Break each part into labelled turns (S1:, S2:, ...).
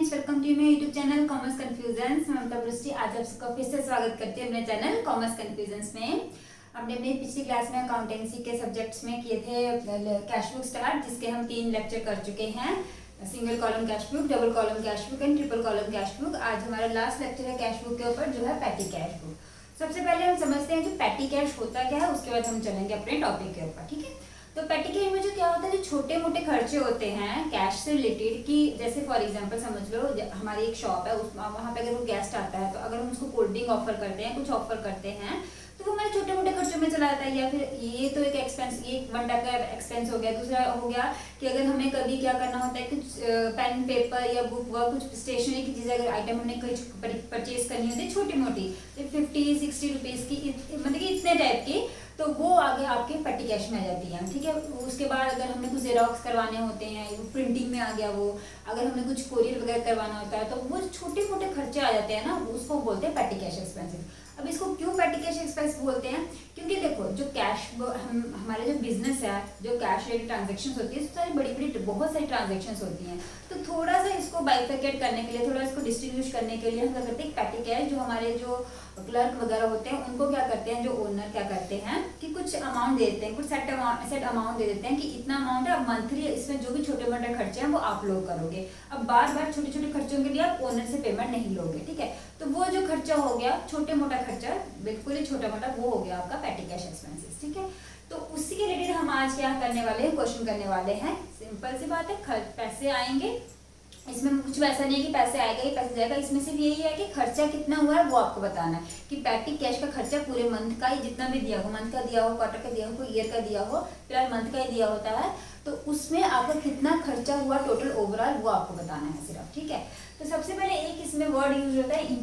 S1: Friends, welcome to my YouTube channel commerce confusions. मैं ममता ब्रुष्टि आज आप सबका फिर से स्वागत करती हूँ अपने चैनल कॉमर्स कंफ्यूजन्स में। हमने अपनी पिछली क्लास में अकाउंटेंसी के सब्जेक्ट्स में किए थे कैश बुक स्टार्ट, जिसके हम 3 लेक्चर कर चुके हैं। Single column cash book, double column cash book and triple column cash book. आज हमारा लास्ट लेक्चर है कैश बुक के ऊपर, जो है पैटी कैश बुक। सबसे पहले हम समझते हैं कि पैटी कैश होता क्या है, उसके बाद हम चलेंगे अपने टॉपिक के ऊपर। ठीक है, तो पैटी कैश में जो क्या होता है, जो छोटे मोटे खर्चे होते हैं कैश से रिलेटेड, कि जैसे फॉर एग्जांपल समझ लो हमारी एक शॉप है, वहाँ पे अगर वो गेस्ट आता है तो अगर हम उसको कोल्ड ड्रिंक ऑफर करते हैं, कुछ ऑफर करते हैं, तो वो हमारे छोटे मोटे खर्चों में चला जाता है। या फिर ये तो एक एक्सपेंस, ये वन टाइप का एक्सपेंस हो गया। दूसरा हो गया कि अगर हमें कभी क्या करना होता है, कुछ पेन पेपर या बुक व कुछ स्टेशनरी की चीज़ें, अगर आइटम हमने कुछ परचेज करनी होती है छोटी मोटी, तो 50-60 रुपीज़ की, मतलब कि इतने टाइप की, तो वो आगे आपके पेटी कैश में आ जाती है। ठीक है, उसके बाद अगर हमने कुछ जेरॉक्स करवाने होते हैं, प्रिंटिंग में आ गया वो, अगर हमने कुछ कोरियर वगैरह करवाना होता है, तो वो छोटे मोटे खर्चे आ जाते हैं ना, उसको बोलते हैं पेटी कैश एक्सपेंसेस। अब इसको क्यों पेटी कैश एक्सपेंस बोलते हैं? क्योंकि देखो, जो कैश हमारे जो बिजनेस है, जो कैश रिलेटेड ट्रांजेक्शन होती है, सारी बड़ी बड़ी बहुत सारी ट्रांजेक्शन होती हैं। तो थोड़ा सा इसको बाइफरकेट करने के लिए, थोड़ा इसको डिस्ट्रीब्यूट करने के लिए हम क्या करते हैं, पेटी कैश जो हमारे जो क्लर्क वगैरह होते हैं उनको क्या करते हैं, जो ओनर क्या करते हैं कि कुछ अमाउंट दे देते हैं, कुछ सेट अमाउंट दे देते हैं कि इतना अमाउंट है, अब मंथली इसमें जो भी छोटे मोटे खर्चे हैं वो आप लोग करोगे। अब बार बार छोटे छोटे खर्चों के लिए आप ओनर से पेमेंट नहीं लोगे। ठीक है, तो वो जो खर्चा हो गया, छोटे मोटा खर्चा, बिल्कुल ही छोटा मोटा, वो हो गया आपका पेटी कैश एक्सपेंसेस। ठीक है, तो उसी के रिलेटेड हम आज क्या करने वाले हैं, क्वेश्चन करने वाले हैं। सिंपल सी बात है, पैसे आएंगे, इसमें कुछ वैसा नहीं है कि पैसे आएगा ही पैसे जाएगा, इसमें सिर्फ यही है कि खर्चा कितना हुआ है वो आपको बताना है। कि पैटी कैश का खर्चा पूरे मंथ का ही जितना भी दिया हो, मंथ का दिया हो, क्वार्टर का दिया हो, ईयर का दिया हो, फिलहाल मंथ का ही दिया होता है, तो उसमें आपका कितना खर्चा हुआ टोटल ओवरऑल, वो आपको बताना है सिर्फ। ठीक है, तो सबसे पहले एक इसमें वर्ड यूज होता है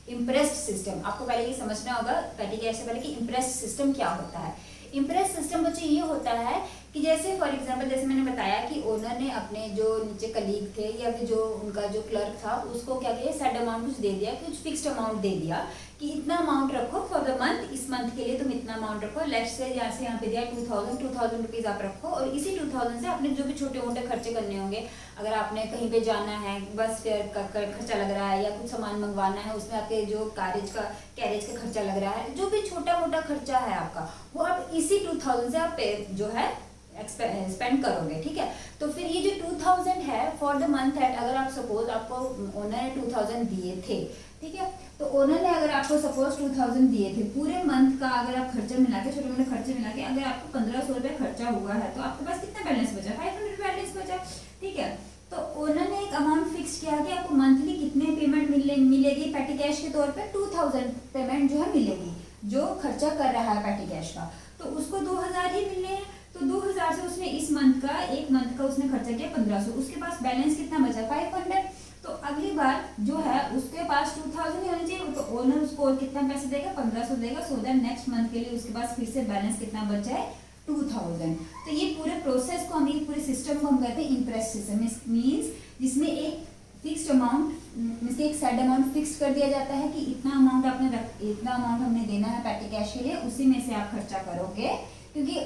S1: इम्प्रेस्ड सिस्टम। आपको पहले ये समझना होगा पैटी कैश से पहले कि इम्प्रेस्ड सिस्टम क्या होता है। इम्प्रेस सिस्टम बच्चे ये होता है कि जैसे फॉर एग्जांपल, जैसे मैंने बताया कि ओनर ने अपने जो नीचे कलीग थे या फिर जो उनका जो क्लर्क था, उसको क्या किया, सेट अमाउंट कुछ दे दिया, कुछ फिक्स्ड अमाउंट दे दिया कि इतना अमाउंट रखो फॉर द मंथ, इस मंथ के लिए तुम इतना अमाउंट रखो। लेट्स से यहाँ से यहाँ पे दिया 2000 रुपीज़ आप रखो, और इसी 2000 से आपने जो भी छोटे मोटे खर्चे करने होंगे, अगर आपने कहीं पे जाना है, बस फेयर का खर्चा लग रहा है, या कुछ सामान मंगवाना है, उसमें आपके जो कैरेज का खर्चा लग रहा है, जो भी छोटा मोटा खर्चा है आपका, वो आप इसी 2000 से आप जो है स्पेंड करोगे। ठीक है, तो फिर ये जो 2000 है फॉर द मंथ एट, अगर आप सपोज आपको ओनर ने 2000 दिए थे, ठीक है, तो ओनर ने अगर आपको सपोज 2000 दिए थे, पूरे मंथ का अगर आप खर्चा मिला के, छोटे मोटे खर्चे मिला के, अगर आपको 1500 रुपये खर्चा हुआ है, तो आपके पास कितना बैलेंस बचा, 500 बैलेंस बचा। ठीक है, तो ओनर ने एक अमाउंट फिक्स किया कि आपको मंथली कितने पेमेंट मिलेगी पेटी कैश के तौर पे, 2000 पेमेंट जो है मिलेगी, जो खर्चा कर रहा है पेटी कैश का, तो उसको 2000 ही मिलने हैं। तो 2000 से उसने इस मंथ का, एक मंथ का उसने खर्चा किया 1500, उसके पास बैलेंस कितना बचा, 500। तो अगली बार जो है उसके पास 2000 ही होनी चाहिए, तो ओनर उसको कितना पैसे देगा, 1500 देगा, सो दैट नेक्स्ट मंथ के लिए उसके पास फिर से बैलेंस कितना बच जाए, 2000। तो ये पूरे प्रोसेस को हम, ये पूरे सिस्टम को हम कहते हैं इम्प्रेस सिस्टम। मीन्स जिसमें एक फिक्स्ड अमाउंट, मीन्स एक सेट अमाउंट फिक्स कर दिया जाता है कि इतना अमाउंट इतना अमाउंट हमने देना है पेटी कैश के लिए, उसी में से आप खर्चा करोगे। क्योंकि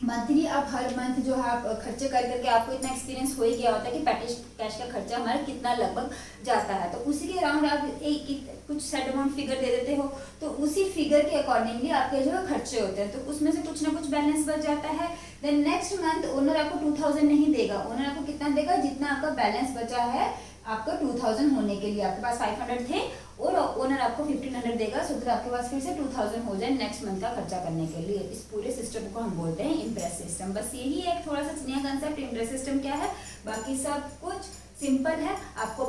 S1: मंथली आप हर मंथ जो है आप खर्चे कर करके आपको इतना एक्सपीरियंस हो ही गया होता है कि पेटी कैश का खर्चा हमारा कितना लगभग जाता है, तो उसी के अराउंड आप एक कुछ सेट अमाउंट फिगर दे देते हो, तो उसी फिगर के अकॉर्डिंगली आपके जो है खर्चे होते हैं, तो उसमें से कुछ ना कुछ बैलेंस बच जाता है। देन नेक्स्ट मंथ ओनर आपको 2000 नहीं देगा, ओनर आपको कितना देगा, जितना आपका बैलेंस बचा है आपका 2000 होने के लिए, आपके पास 500 थे और ओनर आपको 1500 देगा, सो फिर आपके पास फिर से 2000 हो जाए नेक्स्ट मंथ का खर्चा करने के लिए। इस पूरे सिस्टम को हम बोलते हैं इम्प्रेस सिस्टम। बस यही एक थोड़ा सा नया कंसेप्ट, इम्प्रेस सिस्टम क्या है, बाकी सब कुछ सिंपल है। आपको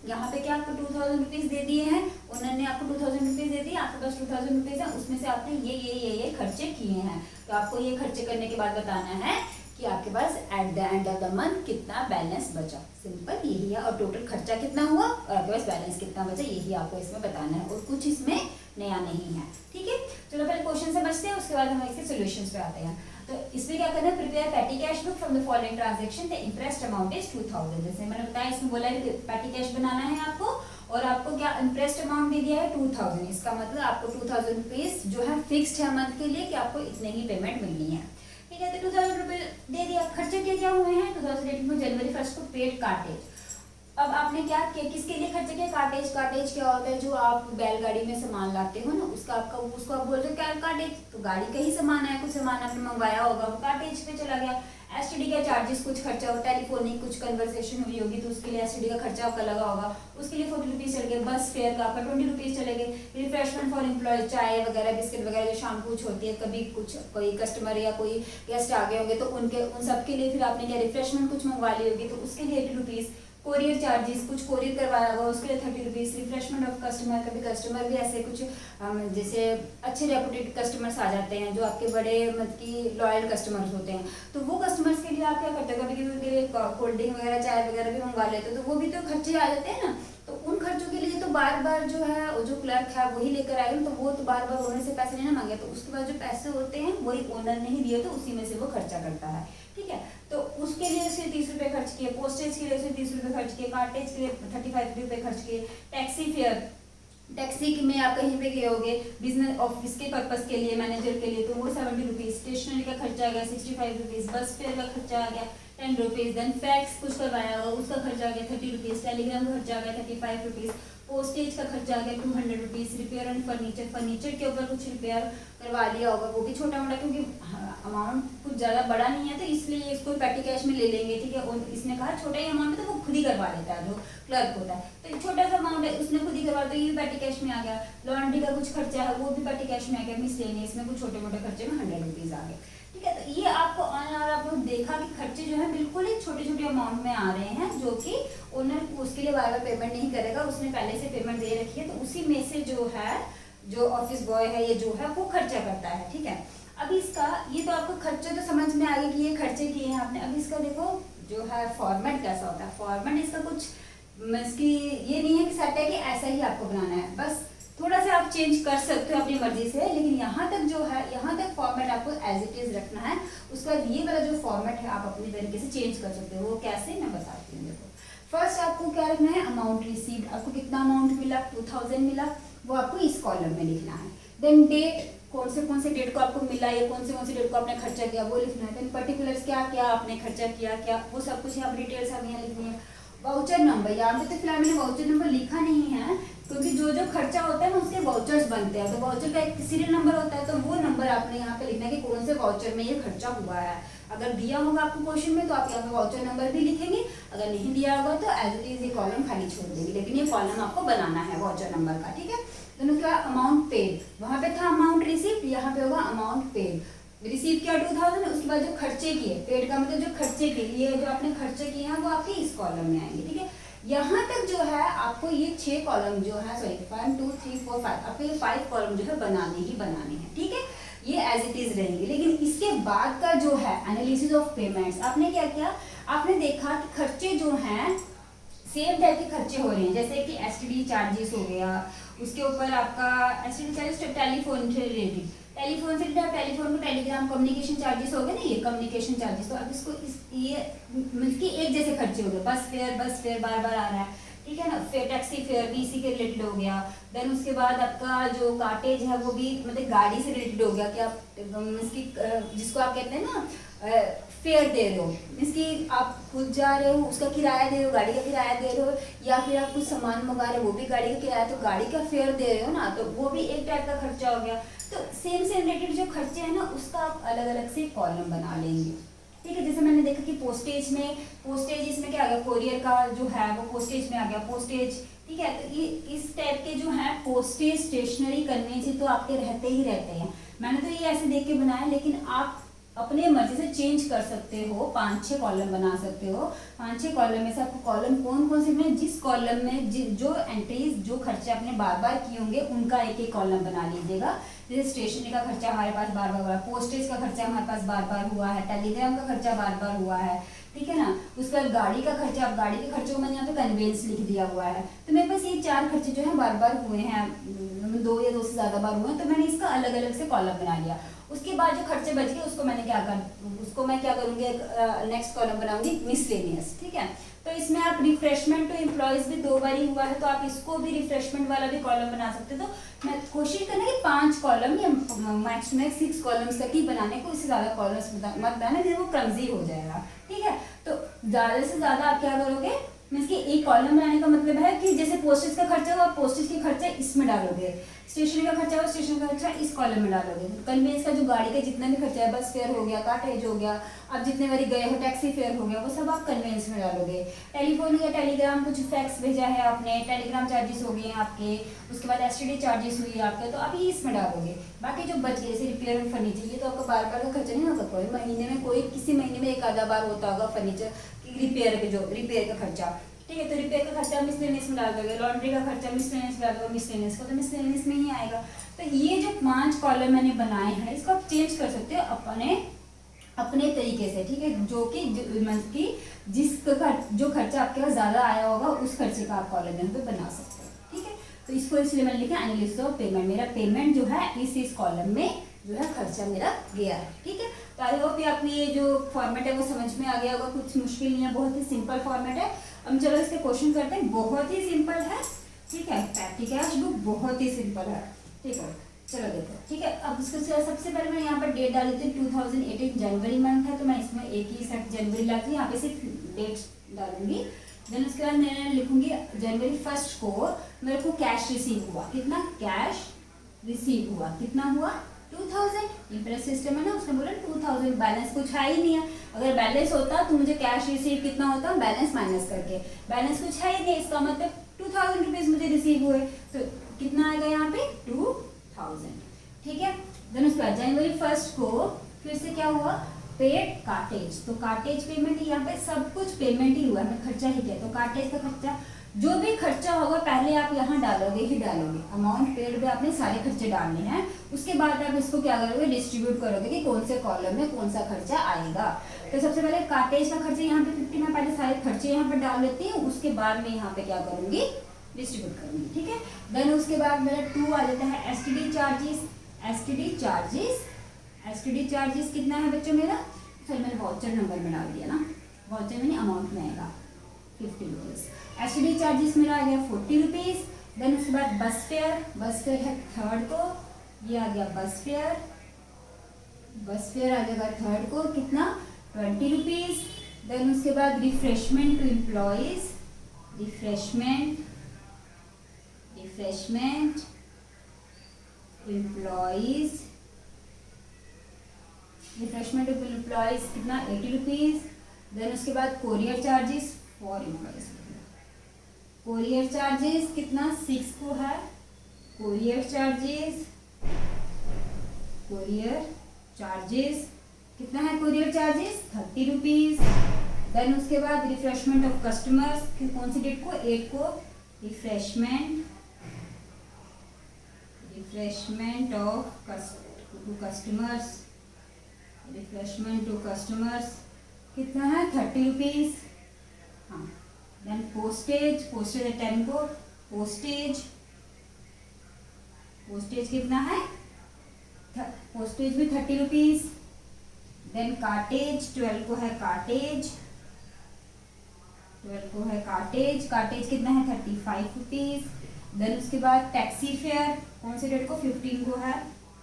S1: यहाँ पे क्या आपको 2000 रुपीज़ दे दिए हैं, ओनर ने आपको 2000 रुपीज़ दे दिए, आपके पास 2000 रुपीज़ है, उसमें से आपने ये खर्चे किए हैं, तो आपको ये खर्चे करने के बाद बताना है कि आपके पास at the end of the month कितना बैलेंस बचा। सिंपल यही है, और टोटल खर्चा कितना हुआ और आपके पास बैलेंस कितना बचा, यही आपको इसमें बताना है, और कुछ इसमें नया नहीं है। ठीक है, चलो पहले क्वेश्चन समझते हैं, उसके बाद हम इसके सॉल्यूशंस पे आते हैं। तो इसमें क्या करना है, प्रिपेयर पेटी cash book from the following transaction, the interest amount is 2000। जैसे मैंने बताया, इसमें बोला है पेटी कैश बनाना है आपको, और आपको क्या इंटरेस्ट अमाउंट दे दिया है 2000। इसका मतलब आपको 2000 रुपीज जो है फिक्स्ड है मंथ के लिए कि आपको इतने ही पेमेंट मिलनी है। ठीक है, तो 2000 रुपये दे दिया। खर्चे क्या क्या हुए हैं, 2018 में जनवरी 1 को पेड कार्टेज, अब आपने क्या किया, किसके लिए खर्चा किया, कार्टेज। कार्टेज क्या होता है, जो आप बैलगाड़ी में सामान लाते हो ना, उसका आपका उसको आप बोलते हो क्या, कार्टेज। तो गाड़ी का ही सामान है, कुछ सामान आपने मंगवाया होगा वो कार्टेज पे चला गया। एसटीडी का चार्जेस कुछ खर्चा होगा, टेलीफोनिक कुछ कन्वर्सेशन हुई होगी तो उसके लिए एसटीडी का खर्चा आपका लगा होगा, उसके लिए 40 रुपीज़ चले गए। बस फेयर का आपका 20 रुपीज़ चले गए। रिफ्रेशमेंट फॉर एम्प्लॉय, चाय वगैरह बिस्किट वगैरह जो शाम को कुछ होती है, कभी कुछ कोई कस्टमर या कोई गेस्ट आ गए होंगे तो उनके उन सब के लिए फिर आपने क्या रिफ्रेशमेंट कुछ मंगवा ली होगी तो उसके लिए 80 रुपीज़। कोरियर चार्जेस, कुछ कोरियर करवाया होगा उसके लिए 30 रुपीज़। रिफ्रेशमेंट ऑफ कस्टमर, कभी कस्टमर भी ऐसे कुछ जैसे अच्छे रेपुटेड कस्टमर्स आ जाते हैं जो आपके बड़े मतलब कि लॉयल कस्टमर्स होते हैं, तो वो कस्टमर्स के लिए आप क्या करते हो, कभी कभी उनके लिए कोल्ड ड्रिंक वगैरह चाय वगैरह भी मंगवा लेते हो, तो वो भी तो खर्चे आ जाते हैं ना। तो उन खर्चों के लिए तो बार बार जो है जो क्लर्क है वही लेकर आएगा, तो वो तो बार बार ओनर से पैसे नहीं ना मांगे, तो उसके बाद जो पैसे होते हैं वही ओनर ने ही दिए तो उसी में से वो खर्चा करता है, ठीक है। तो उसके लिए उसने 30 रुपये खर्च किए, पोस्टेज के लिए उसने 30 रुपये खर्च किए, कार्टेज के लिए 35 रुपये खर्च किए, टैक्सी फेयर, टैक्सी में आप कहीं पे गए होगे बिजनेस ऑफिस के पर्पस के लिए, मैनेजर के लिए, तो वो 70 रुपीज़। स्टेशनरी का खर्चा आ गया 65 रुपीज़। बस फेयर का खर्चा आ गया 10 रुपीज़। देन फैक्स कुछ करवाया होगा उसका खर्चा आ गया 30 रुपीज़। टेलीग्राम का खर्चा आ गया 35 रुपीज़। पोस्टेज का खर्चा आ गया 200 rupees. Repair and furniture, furniture के ऊपर कुछ रिपेयर करवा लिया होगा, वो भी छोटा मोटा, क्योंकि अमाउंट कुछ ज़्यादा बड़ा नहीं है तो इसलिए इसको पेटी कैश में ले लेंगे, ठीक है। और इसने कहा छोटा ही अमाउंट है तो वो खुद ही करवा लेता है जो क्लर्क होता है, तो छोटा सा अमाउंट है उसने खुद ही करवा, तो ये पेटी कैश में आ गया। लॉन्ड्री का कुछ खर्चा है वो भी पेटी कैश में आ गया। मिसलेनियस में कुछ छोटे मोटे खर्चे में 100 रुपीज़ आ गए, ठीक है। तो ये आपको ऑनलाइन आप लोग देखा कि खर्चे जो है बिल्कुल ही छोटे छोटे अमाउंट में आ रहे हैं, जो कि ओनर उसके लिए बार बार पेमेंट नहीं करेगा, उसने पहले से पेमेंट दे रखी है, तो उसी में से जो है जो ऑफिस बॉय है ये जो है वो खर्चा करता है, ठीक है। अब इसका ये तो आपको खर्चे तो समझ में आ गया कि ये खर्चे किए हैं आपने। अब इसका देखो जो है फॉर्मेट कैसा होता है। फॉर्मेट इसका कुछ इसकी ये नहीं है कि सेट है कि ऐसा ही आपको बनाना है, बस थोड़ा सा आप चेंज कर सकते हो अपनी मर्जी से, लेकिन यहाँ तक जो है यहाँ तक फॉर्मेट आपको एज इट इज रखना है। उसका ये वाला जो फॉर्मेट है आप अपनी तरीके से चेंज कर सकते हो। वो कैसे मैं बताती हूँ। देखो फर्स्ट आपको क्या रखना है, अमाउंट रिसीव्ड, आपको कितना अमाउंट मिला, 2000 मिला, वो आपको इस कॉलम में लिखना है। देन डेट, कौन से डेट को आपको मिला या कौन से डेट को आपने खर्चा किया वो लिखना है। देन पर्टिकुलर्स, क्या क्या आपने खर्चा किया, क्या वो सब कुछ यहाँ डिटेल्स हमें यहाँ लिखनी है। वाउचर नंबर, यहाँ पे तो फिलहाल मैंने वाउचर नंबर लिखा नहीं है क्योंकि जो जो खर्चा होता है ना उसके वाउचर्स बनते हैं, तो वाउचर का एक सीरियल नंबर होता है, तो वो नंबर आपने यहाँ पे लिखना है कि कौन से वाउचर में ये खर्चा हुआ है। अगर दिया होगा आपको क्वेश्चन में तो आप यहाँ पे वाउचर नंबर भी लिखेंगे, अगर नहीं दिया होगा तो एज इट इज ये कॉलम खाली छोड़ देंगे, लेकिन ये कॉलम आपको बनाना है वाउचर नंबर का, ठीक है। देन उसके बाद अमाउंट पेड, वहाँ पे था अमाउंट रिसीव, यहाँ पे होगा अमाउंट पेड। रिसीव किया 2000, उसके बाद जो खर्चे किए, पेड का मतलब जो खर्चे किए, ये जो आपने खर्चे किए हैं वो आपके इस कॉलम में आएंगे, ठीक है। यहाँ तक जो है आपको ये 6 कॉलम जो है, सॉरी 1 2 3 4 5, आपको ये 5 कॉलम जो है बनाने ही बनाने हैं, ठीक है। ये एज इट इज रहेंगे, लेकिन इसके बाद का जो है एनालिसिस ऑफ पेमेंट्स, आपने क्या किया, आपने देखा कि खर्चे जो हैं सेम टाइप के खर्चे हो रहे हैं, जैसे कि एसटीडी चार्जेस हो गया, उसके ऊपर आपका एसटीडी चार्जेस टेलीफोन से रिलेटेड, टेलीफोन से टेलीफोन को टेलीग्राम कम्युनिकेशन चार्जेस हो गए ना, ये कम्युनिकेशन चार्जेस, तो अब इसको ये मतलब कि एक जैसे खर्चे हो गए। बस फेयर बार बार आ रहा है, ठीक है ना। फिर टैक्सी फेयर भी इसी के रिलेटेड हो गया। देन उसके बाद आपका जो कार्टेज है वो भी मतलब गाड़ी से रिलेटेड हो गया कि आप इसकी जिसको आप कहते हैं ना फेयर दे रहे हो, इसकी आप खुद जा रहे हो उसका किराया दे रहे हो, गाड़ी का किराया दे रहे हो, या फिर आप कुछ सामान मंगा रहे हो वो भी गाड़ी का किराया, तो गाड़ी का फेयर दे रहे हो ना, तो वो भी एक टाइप का खर्चा हो गया। तो सेम रिलेटेड जो खर्चे हैं ना उसका आप अलग अलग से कॉलम बना लेंगे, ठीक है। जैसे मैंने देखा कि पोस्टेज इसमें क्या आ गया, कोरियर का जो है वो पोस्टेज में आ गया, पोस्टेज, ठीक है। तो ये इस टाइप के जो है पोस्टेज, स्टेशनरी, कन्वेंस तो आपके रहते ही रहते हैं। मैंने तो ये ऐसे देख के बनाया, लेकिन आप अपने मर्जी से चेंज कर सकते हो, 5-6 कॉलम बना सकते हो। 5-6 कॉलम में से आपको कॉलम कौन से में, जिस कॉलम में जो एंट्रीज जो खर्चे आपने बार बार किए होंगे उनका एक एक कॉलम बना लीजिएगा। जैसे स्टेशनरी का खर्चा हमारे पास बार बार हुआ है, पोस्टेज का खर्चा हमारे पास बार बार हुआ है, टेलीग्राम का खर्चा बार बार हुआ है, ठीक है ना। उसका गाड़ी का खर्चा, अब गाड़ी के खर्चों को मैंने यहाँ पे कन्वेंस लिख दिया हुआ है, तो मेरे पास ये 4 खर्चे जो है बार बार हुए हैं, 2 या 2 से ज़्यादा बार हुए हैं, तो मैंने इसका अलग अलग से कॉलम बना लिया। उसके बाद जो खर्चे बच गए उसको मैं क्या करूँगी, नेक्स्ट कॉलम बनाऊंगी मिसलेनियस, ठीक है। तो इसमें आप रिफ्रेशमेंट टू एम्प्लॉयज भी 2 बार ही हुआ है, तो आप इसको भी रिफ्रेशमेंट वाला भी कॉलम बना सकते हो। तो मैं कोशिश करना कि 5 कॉलम या मैक्स 6 कॉलम्स तक ही बनाने को, इससे ज़्यादा कॉलम्स मत बनाना, वो क्लमजी हो जाएगा, ठीक है। तो ज़्यादा से ज़्यादा आप क्या करोगे, मीन्स कि एक कॉलम बनाने का मतलब है कि जैसे पोस्टेज का खर्चा हो, आप पोस्टेज के खर्चा इसमें डालोगे, स्टेशनरी का खर्चा हो, स्टेशन का खर्चा इस कॉलम में डालोगे। कन्वेंस का जो गाड़ी का जितना भी खर्चा है, बस फेयर हो गया, कार्टेज हो गया, आप जितने बारी गए हो, टैक्सी फेयर हो गया, वो सब आप कन्वेंस में डालोगे। टेलीफोन या टेलीग्राम कुछ फैक्स भेजा है आपने, टेलीग्राम चार्जेस हो गए हैं आपके, उसके बाद एसटीडी चार्जेस हुई है आपके, तो आप ये इसमें डालोगे। बाकी जो बच गए जैसे रिपेयर और फर्नीचर, ये तो आपका बार बार का खर्चा नहीं होगा, कोई महीने में कोई किसी महीने में एक आधा बार होता होगा फर्नीचर रिपेयर के, जो रिपेयर का खर्चा, ठीक है। तो रिपेयर का खर्चा मिसलेनियस में डाल दोगे, लॉन्ड्री का खर्चा मिसलेनियस में डाल दोगे, मिसलेनियस का तो मिसलेनियस में ही आएगा। तो ये जो 5 कॉलम मैंने बनाए हैं, इसको आप चेंज कर सकते हो अपने तरीके से, ठीक है। जो कि जिसका जो खर्चा आपके पास ज्यादा आया होगा, उस खर्चे का आप कॉलम पे बना सकते हो, ठीक है। तो इसको इसलिए मैंने लिखा एनालिसिस ऑफ पेमेंट। मेरा पेमेंट जो है इस कॉलम में जो है खर्चा मेरा गया है, ठीक है। तो आई होप आपको ये जो फॉर्मेट है वो समझ में आ गया होगा, कुछ मुश्किल नहीं है, बहुत ही सिंपल फॉर्मेट है। अब चलो इसके क्वेश्चन करते हैं, बहुत ही सिंपल है, ठीक है। पैटी कैश बुक बहुत ही सिंपल है, ठीक है। चलो देखो, ठीक है। अब इसको सबसे पहले मैं यहाँ पर डेट डाली थी 2018 जनवरी मंथ है, तो मैं इसमें एक ही सेट जनवरी लाती हूँ, यहाँ पे सिर्फ डेट डालूंगी। देन उसके बाद मैं लिखूंगी जनवरी 1 को मेरे को कैश रिसीव हुआ, कितना कैश रिसीव हुआ, कितना हुआ 2000। इंप्रेस सिस्टम है ना, उसने बोला 2000, बैलेंस कुछ है ही नहीं है। अगर बैलेंस होता तो मुझे कैश रिसीव कितना होता, बैलेंस माइनस करके, बैलेंस कुछ है ही नहीं, इसका मतलब 2000 रुपीज मुझे रिसीव हुए, तो कितना आएगा यहाँ पे 2000, ठीक है। देन उसके बाद जनवरी 1 को फिर से क्या हुआ, पेड कार्टेज, तो कार्टेज पेमेंट, यहाँ पे सब कुछ पेमेंट ही हुआ, मैं खर्चा ही किया, तो कार्टेज का खर्चा, जो भी खर्चा होगा पहले आप यहाँ डालोगे ही डालोगे, अमाउंट पेड पे आपने सारे खर्चे डालने हैं, उसके बाद आप इसको क्या करोगे, डिस्ट्रीब्यूट करोगे कि कौन से कॉलम में कौन सा खर्चा आएगा। तो सबसे पहले कार्टेज का खर्चा यहाँ पे 50, मैं पहले सारे खर्चे यहाँ पर डाल लेती हूँ, उसके बाद मैं यहाँ पे क्या करूंगी, डिस्ट्रीब्यूट करूंगी, ठीक है। देन उसके बाद मेरा 2 आ जाता है एसटीडी चार्जेस। एसटीडी चार्जेस कितना है बच्चों मेरा, चलो मैंने वाउचर नंबर में डाल दिया ना, वाउचर में अमाउंट में आएगा 50 रुपीज। एसटीडी चार्जेस मेरा आ गया 40 रुपीज। देन उसके बाद बस फेयर है 3rd को, ये आ गया बस फेयर आ जाएगा 3rd को, कितना 20 रुपीज। देन उसके बाद refreshment to employees, refreshment to employees कितना 80 रुपीज। देन उसके बाद courier charges for employees, courier charges कितना 6 को है, कोरियर चार्जेस कितना है, कोरियर चार्जेस 30 रुपीज। देन उसके बाद रिफ्रेशमेंट ऑफ कस्टमर्स, कौन सी डेट को, 8 को, रिफ्रेशमेंट ऑफ कस्टमर्स कितना है 30 रुपीज। हाँ, देन पोस्टेज है 10 को, पोस्टेज कितना है, पोस्टेज भी 30 रुपीज। देन कार्टेज 12 को है, कार्टेज कितना है 35 रुपीज। देन उसके बाद टैक्सी फेयर, कौन से डेट को, 15 को है,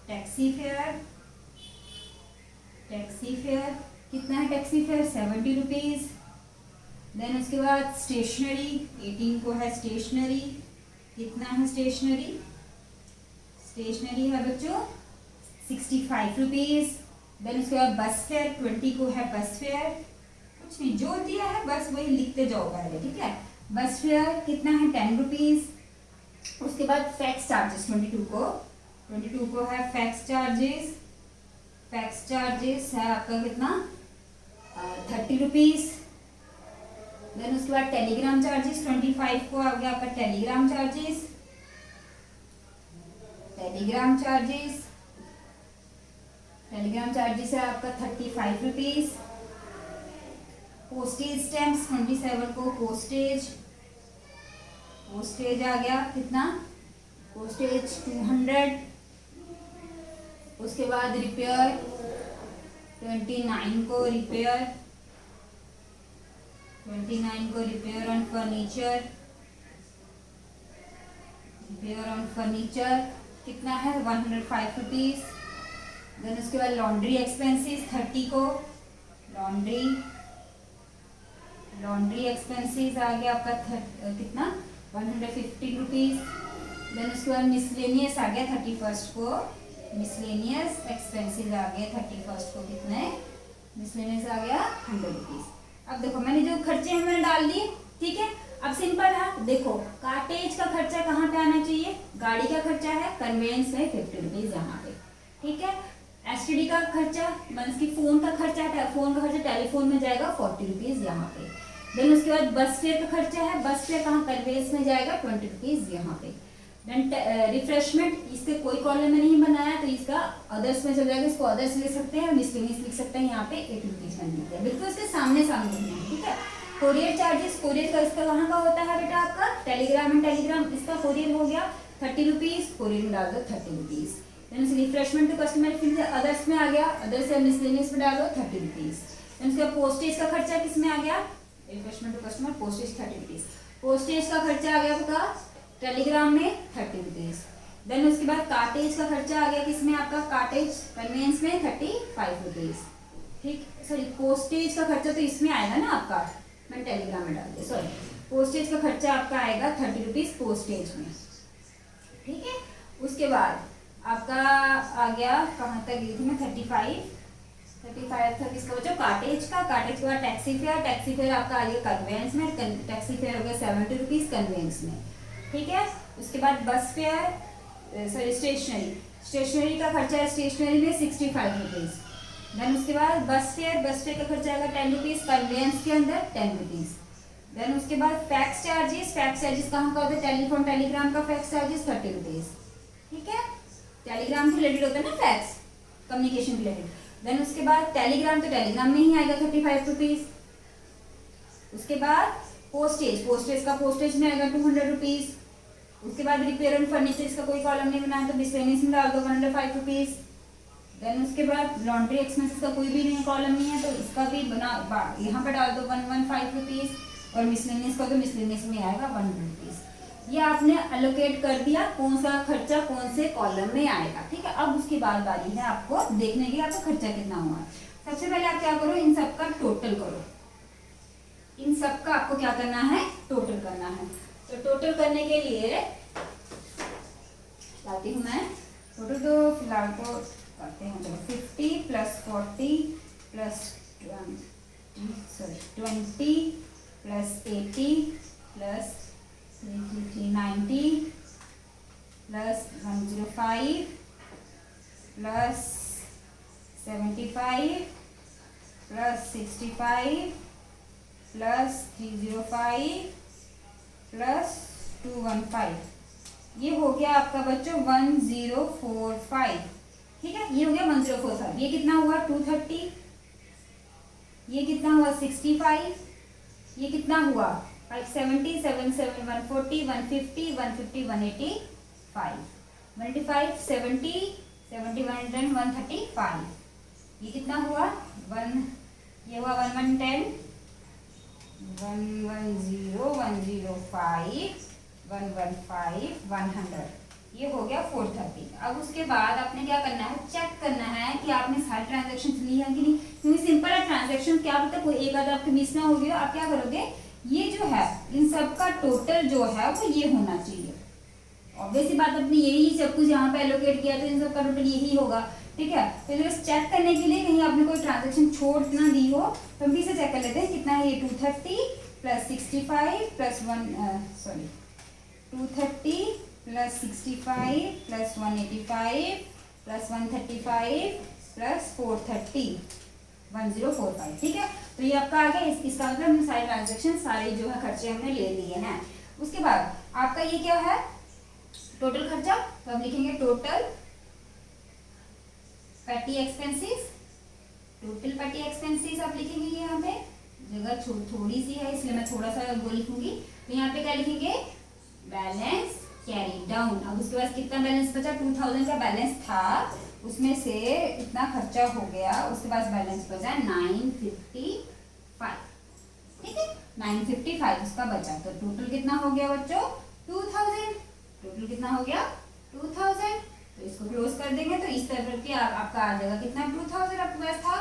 S1: टैक्सी फेयर कितना है, टैक्सी फेयर 70 रुपीज। देन उसके बाद स्टेशनरी 18 को है, स्टेशनरी कितना है, स्टेशनरी है बच्चों 65 रुपीज। देन उसके बाद बस फेयर 20 को है, बस फेयर कुछ नहीं, जो दिया है बस वही लिखते जाओ पहले, ठीक है। बस फेयर कितना है 10 रुपीज। उसके बाद फैक्स चार्जेस 22 को है, फैक्स चार्जेस है आपका कितना 30 रुपीज। देन उसके बाद टेलीग्राम चार्जेस 25 को आ गया आपका, टेलीग्राम चार्जेस है आपका 35 रुपीज। पोस्टेज स्टैम्प्स 27 को, पोस्टेज आ गया कितना, पोस्टेज 200। उसके बाद रिपेयर 29 को, रिपेयर ऑन फर्नीचर कितना है 105 रुपीज। देन उसके बाद लॉन्ड्री एक्सपेंसेस 30 को, लॉन्ड्री एक्सपेंसेस आ गया आपका कितना 150 रुपीज। देन उसके बाद मिसलेनियस आ गया 31 को, मिसलेनियस एक्सपेंसेस आ गए 31 को कितने, मिसलेनियस आ गया 100 रुपीज। अब देखो मैंने जो खर्चे हैं मैंने डाल दिए, ठीक है। अब सिंपल है, देखो कार्टेज का खर्चा कहाँ पे आना चाहिए, गाड़ी का खर्चा है कन्वेंस में 50 रुपीज यहाँ पे, ठीक है। एसटीडी का खर्चा मीन्स की फोन का खर्चा है, फोन का खर्चा टेलीफोन में जाएगा 40 रुपीज यहाँ पे। देन उसके बाद बस फेयर का खर्चा है, बस फेयर कहाँ कन्वेंस में जाएगा 20 रुपीज यहाँ पे। देन रिफ्रेशमेंट इसके कोई कॉलम में नहीं बनाया तो इसका अदर्स में चल जाएगा, इसको अदर्स लिख सकते हैं, मिसलेनियस लिख सकते हैं, यहाँ पे 8 रुपीज में मिलता है, बिल्कुल इसके सामने सामने लिखना है, ठीक है। कोरियर चार्जेस, कोरियर का इसका कहाँ का होता है बेटा आपका, टेलीग्राम एंड टेलीग्राम, इसका कोरियर हो गया 30 रुपीज, कोरियर में डाल दो 30 rupees. Then refreshment to customer फिर अदर्स में आ गया, अदर्स या मिसलेनियस में डाल दो 30 रुपीज। देन उसके पोस्टेज का खर्चा किस में आ गया, refreshment to customer postage 30 rupees, postage का खर्चा आ गया आपका टेलीग्राम में 30 रुपीज। देन उसके बाद कार्टेज का खर्चा आ गया किसमें आपका, कार्टेज कन्वेंस में 35 रुपीज, ठीक। सॉरी पोस्टेज का खर्चा तो इसमें आएगा ना आपका, मैं टेलीग्राम में डाल दिया, सॉरी पोस्टेज का खर्चा आपका आएगा 30 रुपीज पोस्टेज में, ठीक है। उसके बाद आपका आ गया कहाँ तक गई थी मैं, 35 तक इसका बच्चों कार्टेज का, कार्टेज के बाद टैक्सी फेयर, टैक्सी फेयर आपका आ गया कन्वेंस में, टैक्सी फेयर हो गया 70 रुपीज कन्वेंस में, ठीक है। उसके बाद बस फेयर सॉरी स्टेशनरी, स्टेशनरी का खर्चा है स्टेशनरी में 65 रुपीज। देन उसके बाद बस फेयर का खर्चा आएगा 10 रुपीज कन्वेंस के अंदर 10 रुपीज। देन उसके बाद फैक्स चार्जेस, फैक्स चार्जेस कहाँ का होता है, टेलीफोन टेलीग्राम का फैक्स चार्जेस 30 रुपीज, ठीक है। टेलीग्राम से रिलेटेड होता है ना फैक्स, कम्युनिकेशन रिलेटेड। देन उसके बाद टेलीग्राम तो टेलीग्राम में ही आएगा 35 रुपीज। उसके बाद पोस्टेज, पोस्टेज का पोस्टेज में आएगा 200 रुपीज। उसके बाद रिपेयर एंड फर्नीचर का कोई कॉलम नहीं बनाया तो मिसलेनियस में डाल दो 105 रुपीज। देन उसके बाद लॉन्ड्री एक्सपेंसेस का कोई भी नहीं कॉलम नहीं है तो इसका भी बना यहाँ पर डाल दो 115 रुपीज, और मिसलेनियस का तो मिसलेनियस में आएगा 100 रुपीज। ये आपने अलोकेट कर दिया कौन सा खर्चा कौन से कॉलम में आएगा, ठीक है। अब उसके बाद बारी है आपको देखने की आपका खर्चा कितना हुआ। सबसे पहले आप क्या करो, इन सबका टोटल करो, इन सबका आपको क्या करना है, टोटल करना है। तो टोटल करने के लिए लाती हूँ मैं टोटल, तो फिलहाल तो करते हैं, चलो 50 plus 40 plus 20 plus 80 plus 90 plus 105 plus 75 plus 65 plus 305 plus 215, ये हो गया आपका बच्चों 1045, ठीक है। ये हो गया 1045। ये कितना हुआ 230, ये कितना हुआ 65, ये कितना हुआ 570, 77, 140, 150, 150, 185, 185, 70, 71, 135, ये कितना हुआ 1, ये हुआ 1110, 110, 105, 115, 100, ये हो गया 430। अब उसके बाद आपने क्या करना है, चेक करना है कि आपने सारी ट्रांजेक्शन ली है कि नहीं, क्योंकि सिंपल है ट्रांजेक्शन, क्या पता कोई एक आधा आपके मिस ना हो गया। आप क्या करोगे, ये जो है इन सब का टोटल जो है वो ये होना चाहिए। ऑब्वियस बात, अपनी यही सब कुछ यहाँ पे एलोकेट किया तो इन सब का टोटल यही होगा, ठीक है। तो जब चेक करने के लिए कहीं आपने कोई ट्रांजेक्शन छोड़ ना दी हो तो हम फिर से चेक कर लेते हैं कितना है। ये 230 plus 65 plus 230 plus 65 plus 185 plus 135 plus 430, 1045, ठीक है। तो ये आपका आ गया। इसका मतलब हमने सारे ट्रांजेक्शन सारे जो है खर्चे हमने ले लिए हैं। उसके बाद आपका ये क्या है, टोटल खर्चा, तो हम लिखेंगे टोटल पेटी एक्सपेंसेस, टोटल पेटी एक्सपेंसेस आप लिखेंगे। यहाँ पे जगह थोड़ी सी है इसलिए मैं थोड़ा सा वो लिखूंगी। तो यहाँ पे क्या लिखेंगे, बैलेंस कैरी डाउन। अब उसके बाद कितना बैलेंस बचा, 2000 का बैलेंस था, उसमें से इतना खर्चा हो गया, उसके बाद बैलेंस बचा 955, ठीक है, 955 उसका बचा। तो टोटल कितना हो गया बच्चों 2000, टोटल कितना हो गया 2000। तो इसको क्लोज कर देंगे तो इस तरह के आपका आ जाएगा कितना 2000 आपके पास था,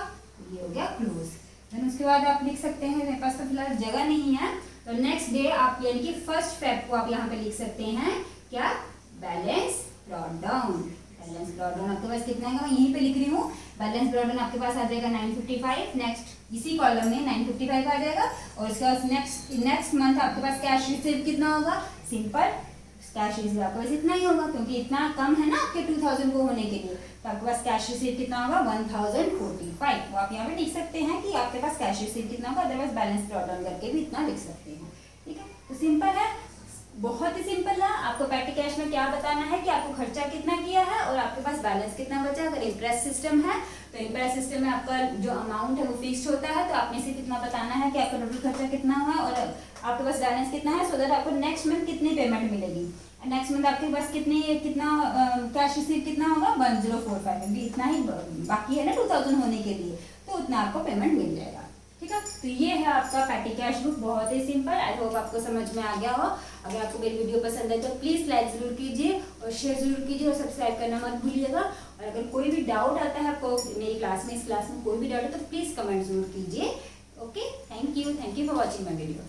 S1: ये हो गया क्लोज। देन उसके बाद आप लिख सकते हैं, मेरे पास तो फिलहाल जगह नहीं है, तो नेक्स्ट डे आप यानी कि 1 फेब को आप यहाँ पे लिख सकते हैं क्या, balance brought down. Balance brought down आपके पास कितना है, मैं यहीं पे लिख रही हूँ। बैलेंस ब्रॉट डाउन आपके पास आ जाएगा 955, नेक्स्ट इसी कॉलम में 955 आ जाएगा। और उसके बाद नेक्स्ट मंथ आपके पास कैश रिसीव कितना होगा, सिंपल कैश रिसीव आपके पास इतना ही होगा, क्योंकि इतना कम है ना आपके 2000 को होने के लिए, तो आपके पास कैश रिसीव कितना होगा 1045। वो आप यहाँ पे लिख सकते हैं कि आपके पास कैश रिसीव कितना होगा, अदरवाइज बैलेंस ब्रॉट डाउन करके भी इतना लिख सकते हैं। ठीक है, तो सिंपल है, बहुत ही सिंपल है। आपको पैटी कैश में क्या बताना है कि आपको खर्चा कितना किया है और आपके पास बैलेंस कितना बचा। अगर इंटरेस्ट सिस्टम है तो इंटरेस्ट सिस्टम में आपका जो अमाउंट है वो फिक्स्ड होता है, तो आपने सिर्फ इतना बताना है कि आपका टोटल खर्चा कितना हुआ और आपके पास बैलेंस कितना है, सो दैट आपको नेक्स्ट मंथ कितनी पेमेंट मिलेगी। नेक्स्ट मंथ आपके पास कितना कैश रिसीव कितना होगा 1045, क्योंकि इतना ही बाकी है ना 2000 होने के लिए, तो उतना आपको पेमेंट मिल जाएगा। ठीक है, तो ये है आपका पैटी कैश बुक, बहुत ही सिंपल। आई होप आपको समझ में आ गया हो। अगर आपको मेरी वीडियो पसंद है तो प्लीज़ लाइक ज़रूर कीजिए और शेयर ज़रूर कीजिए और सब्सक्राइब करना मत भूलिएगा। और अगर कोई भी डाउट आता है आपको मेरी क्लास में, इस क्लास में कोई भी डाउट है तो प्लीज़ कमेंट जरूर कीजिए। Okay, thank you for watching my video.